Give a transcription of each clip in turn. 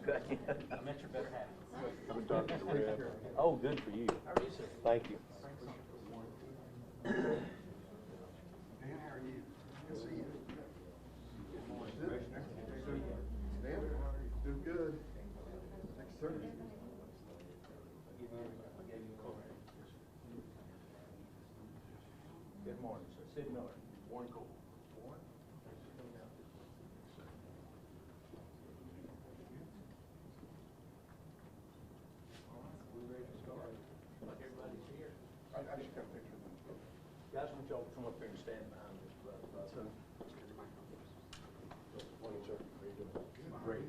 Okay. I met your better half. I'm Dr. Red. Oh, good for you. How are you, sir? Thank you. Dan, how are you? Good to see you. Good morning, Commissioner. Dan, doing good. Thanks, sir. Good morning, sir. Sid Miller. Warren Cole. Warren? We ready to start? Like everybody's here. I just got a picture of them. Guys, want y'all to come up here and stand behind this brother. Morning, sir. How you doing? Great.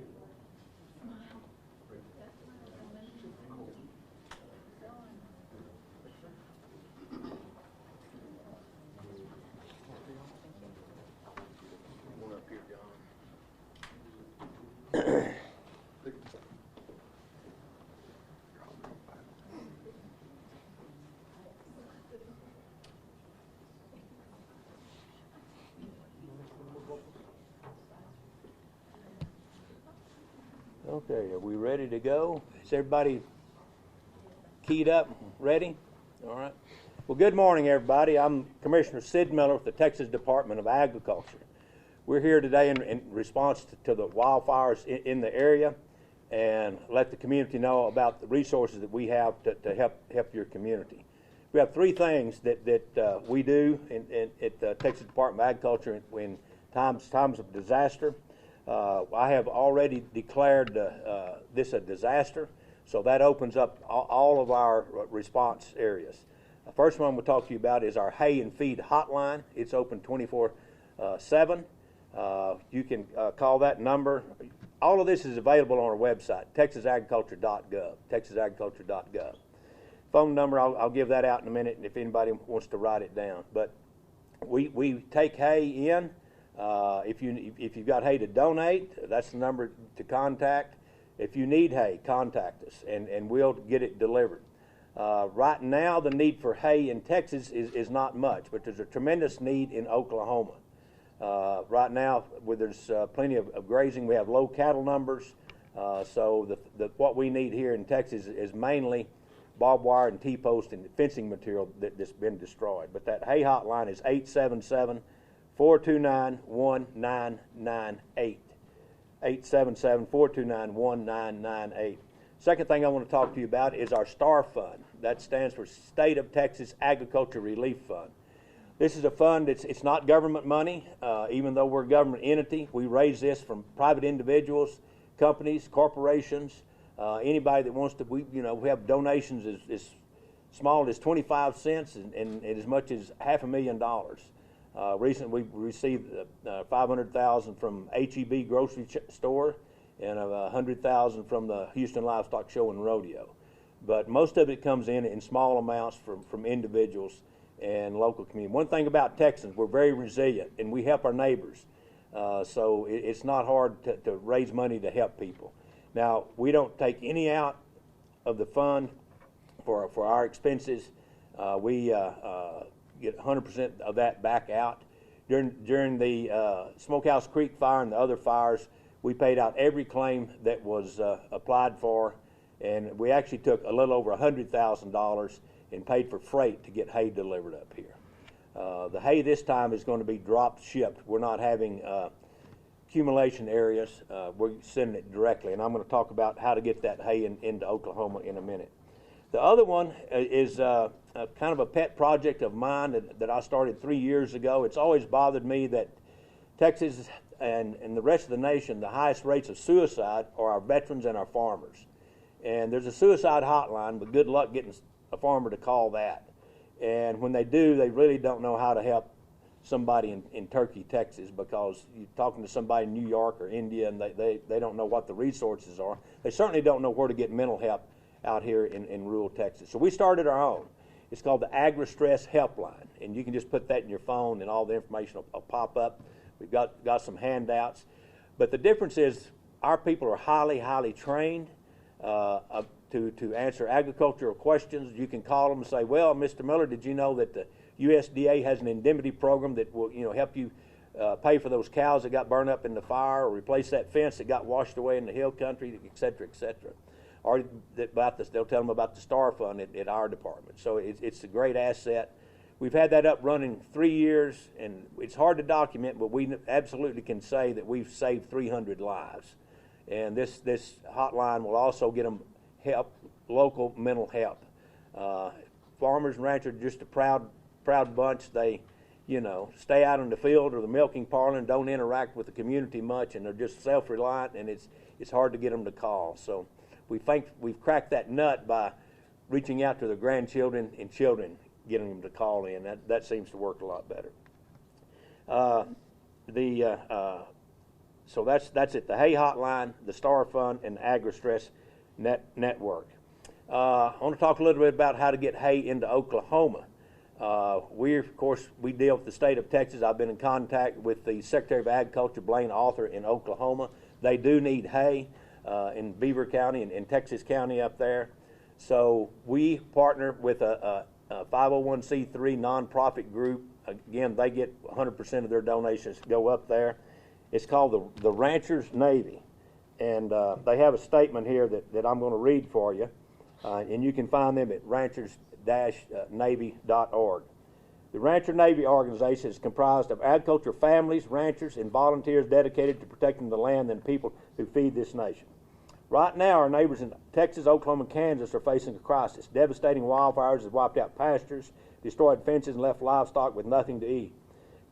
One up here, John. Okay, are we ready to go? Is everybody keyed up, ready? All right. Well, good morning, everybody. I'm Commissioner Sid Miller with the Texas Department of Agriculture. We're here today in response to the wildfires in the area and let the community know about the resources that we have to help your community. We have three things that we do at the Texas Department of Agriculture in times of disaster. I have already declared this a disaster, so that opens up all of our response areas. The first one we'll talk to you about is our Hay and Feed Hotline. It's open 24/7. You can call that number. All of this is available on our website, texasagriculture.gov, texasagriculture.gov. Phone number, I'll give that out in a minute if anybody wants to write it down. But we take hay in. If you've got hay to donate, that's the number to contact. If you need hay, contact us, and we'll get it delivered. Right now, the need for hay in Texas is not much, but there's a tremendous need in Oklahoma. Right now, where there's plenty of grazing, we have low cattle numbers, so what we need here in Texas is mainly barbed wire and T-post and fencing material that's been destroyed. But that hay hotline is 877-429-1998. 877-429-1998. Second thing I want to talk to you about is our STAR Fund. That stands for State of Texas Agriculture Relief Fund. This is a fund, it's not government money, even though we're a government entity. We raise this from private individuals, companies, corporations, anybody that wants to. We have donations as small as 25 cents and as much as $500,000. Recently, we received $500,000 from HEB grocery store and $100,000 from the Houston Livestock Show and Rodeo. But most of it comes in small amounts from individuals and local community. One thing about Texans, we're very resilient and we help our neighbors. So it's not hard to raise money to help people. Now, we don't take any out of the fund for our expenses. We get 100% of that back out. During the Smokehouse Creek fire and the other fires, we paid out every claim that was applied for, and we actually took a little over $100,000 and paid for freight to get hay delivered up here. The hay this time is going to be drop shipped. We're not having accumulation areas. We're sending it directly, and I'm going to talk about how to get that hay into Oklahoma in a minute. The other one is kind of a pet project of mine that I started 3 years ago. It's always bothered me that Texas and the rest of the nation, the highest rates of suicide are our veterans and our farmers. And there's a suicide hotline, but good luck getting a farmer to call that. And when they do, they really don't know how to help somebody in Turkey, Texas, because you're talking to somebody in New York or India, and they don't know what the resources are. They certainly don't know where to get mental help out here in rural Texas. So we started our own. It's called the Agri-Stress Helpline, and you can just put that in your phone and all the information will pop up. We've got some handouts. But the difference is our people are highly, highly trained to answer agricultural questions. You can call them and say, well, Mr. Miller, did you know that the USDA has an indemnity program that will help you pay for those cows that got burned up in the fire, or replace that fence that got washed away in the hill country, et cetera, et cetera. Or they'll tell them about the Star Fund at our department. So it's a great asset. We've had that up running 3 years, and it's hard to document, but we absolutely can say that we've saved 300 lives. And this hotline will also get them help, local mental help. Farmers and ranchers are just a proud bunch. They, stay out in the field or the milking parlor and don't interact with the community much, and they're just self-reliant, and it's hard to get them to call. So we think we've cracked that nut by reaching out to their grandchildren and children, getting them to call in. That seems to work a lot better. So that's it. The Hay Hotline, the Star Fund, and the Agri-Stress Network. I want to talk a little bit about how to get hay into Oklahoma. We deal with the state of Texas. I've been in contact with the Secretary of Agriculture, Blaine Arthur, in Oklahoma. They do need hay in Beaver County and in Texas County up there. So we partner with a 501c3 nonprofit group. Again, they get 100% of their donations go up there. It's called the Ranchers Navy. And they have a statement here that I'm going to read for you. And you can find them at ranchers-navy.org. The Rancher Navy organization is comprised of agriculture families, ranchers, and volunteers dedicated to protecting the land and people who feed this nation. Right now, our neighbors in Texas, Oklahoma, and Kansas are facing a crisis. Devastating wildfires have wiped out pastures, destroyed fences, and left livestock with nothing to eat.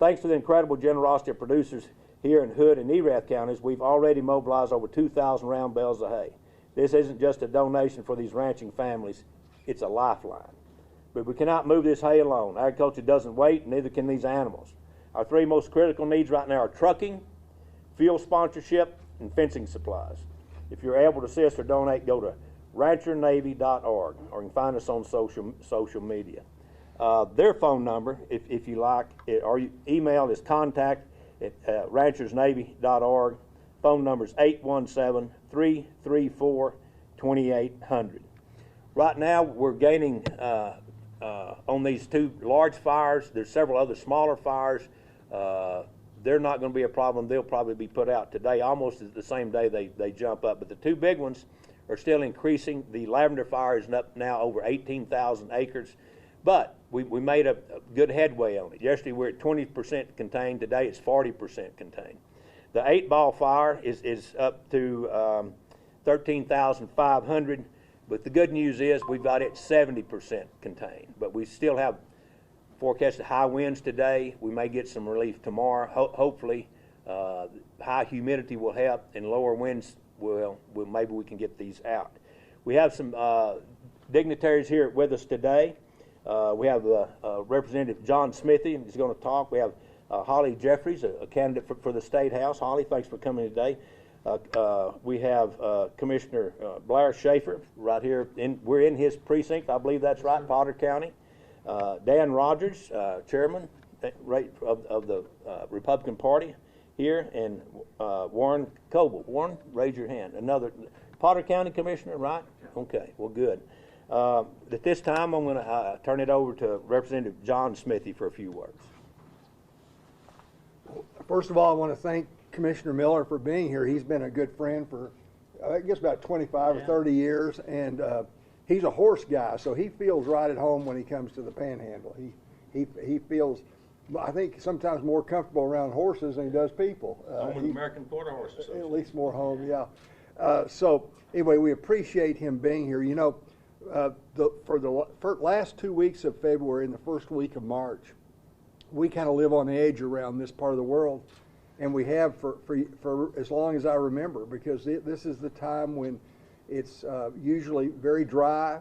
Thanks to the incredible generosity of producers here in Hood and Erath counties, we've already mobilized over 2,000 round bales of hay. This isn't just a donation for these ranching families, it's a lifeline. But we cannot move this hay alone. Agriculture doesn't wait, neither can these animals. Our three most critical needs right now are trucking, fuel sponsorship, and fencing supplies. If you're able to assist or donate, go to ranchernavy.org, or you can find us on social media. Their phone number, if you like, or email is contact@ranchersnavy.org. Phone number is 817-334-2800. Right now, we're gaining on these two large fires. There's several other smaller fires. They're not going to be a problem. They'll probably be put out today, almost the same day they jump up. But the two big ones are still increasing. The Lavender Fire is up now over 18,000 acres. But we made a good headway on it. Yesterday we were at 20% contained. Today it's 40% contained. The 8-ball fire is up to 13,500. But the good news is we've got it 70% contained. But we still have forecasted high winds today. We may get some relief tomorrow. Hopefully, high humidity will help, and lower winds will maybe we can get these out. We have some dignitaries here with us today. We have Representative John Smithy, and he's going to talk. We have Holly Jeffries, a candidate for the State House. Holly, thanks for coming today. We have Commissioner Blair Schaefer right here. We're in his precinct, I believe that's right, Potter County. Dan Rogers, Chairman of the Republican Party here, and Warren Coble. Warren, raise your hand. Another Potter County Commissioner, right? Okay, well, good. At this time, I'm going to turn it over to Representative John Smithy for a few words. First of all, I want to thank Commissioner Miller for being here. He's been a good friend for, I guess, about 25 or 30 years, and he's a horse guy, so he feels right at home when he comes to the Panhandle. He feels, I think, sometimes more comfortable around horses than he does people. Home of the American Quarter Horse Association. At least more home, yeah. So anyway, we appreciate him being here. You know, for the last 2 weeks of February and the first week of March, we kind of live on the edge around this part of the world, and we have for as long as I remember, because this is the time when it's usually very dry.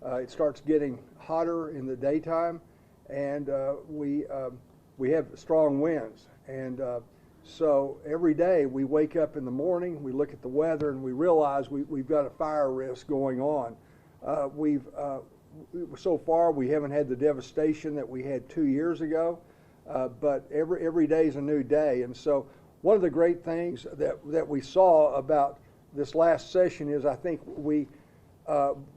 It starts getting hotter in the daytime, and we have strong winds. And so every day we wake up in the morning, we look at the weather, and we realize we've got a fire risk going on. So far we haven't had the devastation that we had 2 years ago, but every day is a new day. And so one of the great things that we saw about this last session is, I think we,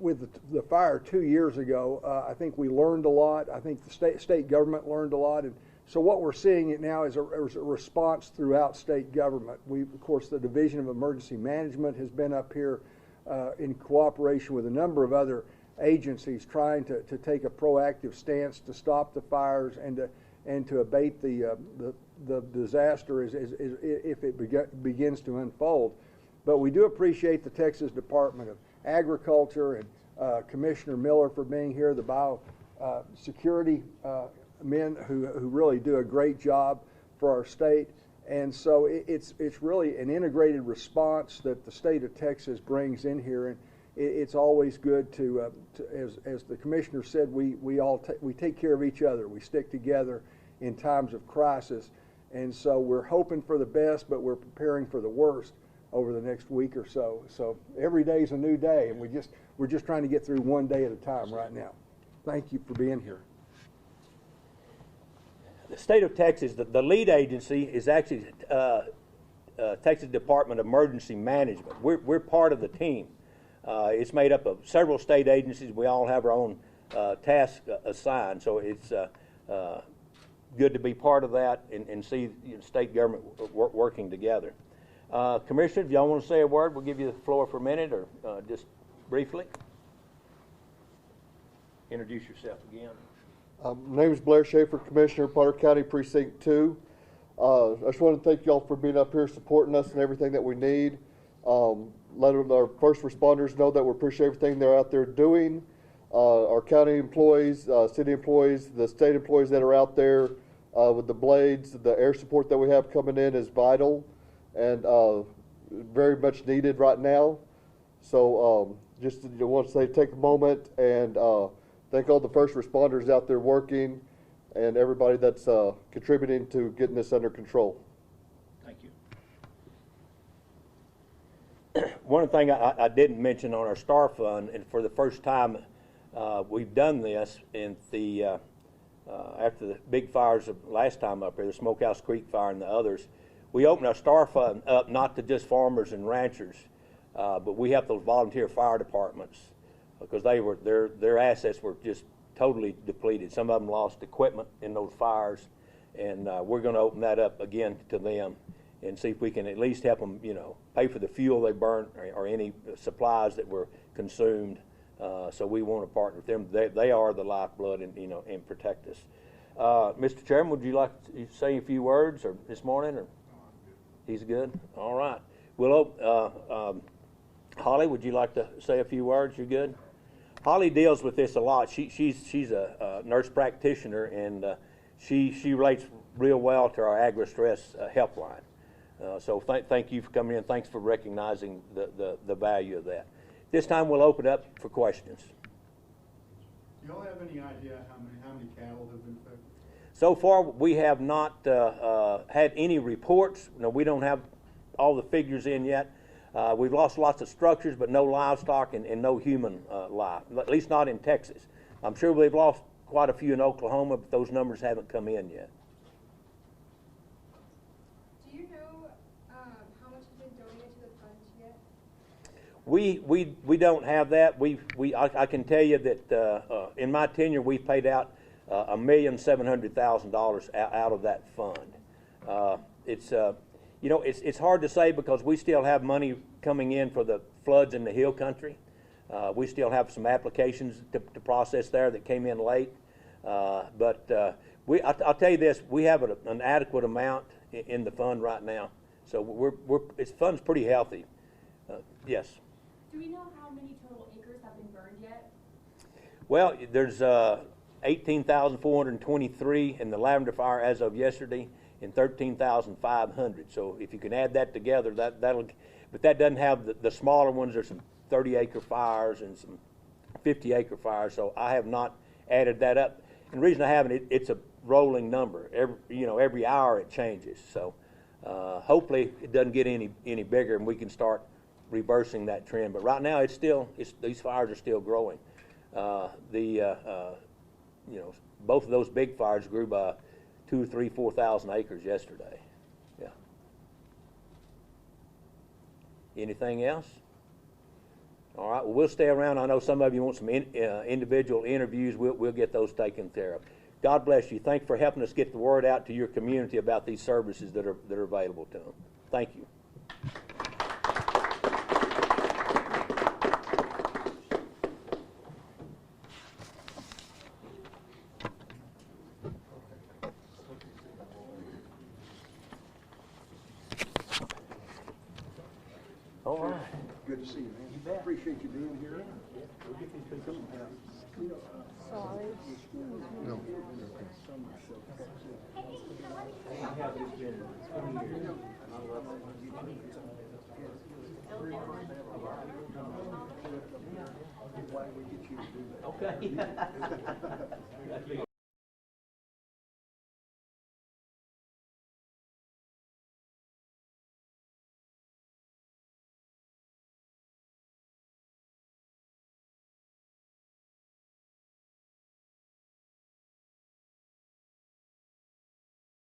with the fire 2 years ago, I think we learned a lot. I think the state government learned a lot, and So what we're seeing it now is a response throughout state government. Of course, the Division of Emergency Management has been up here in cooperation with a number of other agencies trying to take a proactive stance to stop the fires and to abate the disaster if it begins to unfold. But we do appreciate the Texas Department of Agriculture and Commissioner Miller for being here, the biosecurity men who really do a great job for our state. And so it's really an integrated response that the state of Texas brings in here, and it's always good to as the commissioner said, we take care of each other. We stick together in times of crisis, and so we're hoping for the best, but we're preparing for the worst over the next week or so. So every day is a new day, and we're just trying to get through one day at a time right now. Thank you for being here. The state of Texas, the lead agency is actually Texas Department of Emergency Management. We're part of the team. It's made up of several state agencies. We all have our own tasks assigned, so it's good to be part of that and see state government working together. Commissioner, if y'all want to say a word, we'll give you the floor for a minute, or just briefly. Introduce yourself again. My name is Blair Schaefer, Commissioner, Potter County Precinct 2. I just want to thank y'all for being up here supporting us and everything that we need. Let our first responders know that we appreciate everything they're out there doing. Our county employees, city employees, the state employees that are out there with the blades, the air support that we have coming in is vital and very much needed right now. So just want to say, take a moment and thank all the first responders out there working and everybody that's contributing to getting this under control. Thank you. One thing I didn't mention on our STAR Fund, and for the first time we've done this in the after the big fires of last time up here, the Smokehouse Creek fire and the others, we opened our STAR Fund up not to just farmers and ranchers, but we have those volunteer fire departments, because their assets were just totally depleted. Some of them lost equipment in those fires, and we're going to open that up again to them and see if we can at least help them, pay for the fuel they burnt or any supplies that were consumed. So we want to partner with them. They are the lifeblood and protect us. Mr. Chairman, would you like to say a few words or this morning? Or he's good. All right. Holly, would you like to say a few words? You good? Holly deals with this a lot. She's a nurse practitioner, and she relates real well to our agri-stress helpline. So thank you for coming in. Thanks for recognizing the value of that. This time we'll open up for questions. Do y'all have any idea how many cattle have been affected? So far, we have not had any reports. No, we don't have all the figures in yet. We've lost lots of structures, but no livestock and no human life, at least not in Texas. I'm sure we've lost quite a few in Oklahoma, but those numbers haven't come in yet. Do you know how much has been donated to the funds yet? We don't have that. I can tell you that in my tenure, we've paid out $1,700,000 out of that fund. It's hard to say because we still have money coming in for the floods in the hill country. We still have some applications to process there that came in late. But I'll tell you this: we have an adequate amount in the fund right now, so its fund's pretty healthy. Yes. Do we know how many total acres have been burned yet? Well, there's 18,423 in the Lavender Fire as of yesterday, and 13,500. So if you can add that together, that'll. But that doesn't have the smaller ones. There's some 30-acre fires and some 50-acre fires. So I have not added that up. And the reason I haven't, it's a rolling number. Every hour it changes. So hopefully it doesn't get any bigger, and we can start reversing that trend. But right now these fires are still growing. Both of those big fires grew by 2,000, 3,000, 4,000 acres yesterday. Yeah. Anything else? All right. Well, we'll stay around. I know some of you want some individual interviews. We'll get those taken care of. God bless you. Thank you for helping us get the word out to your community about these services that are available to them. Thank you. All right. Good to see you, man. You bet. Appreciate you being here. Okay.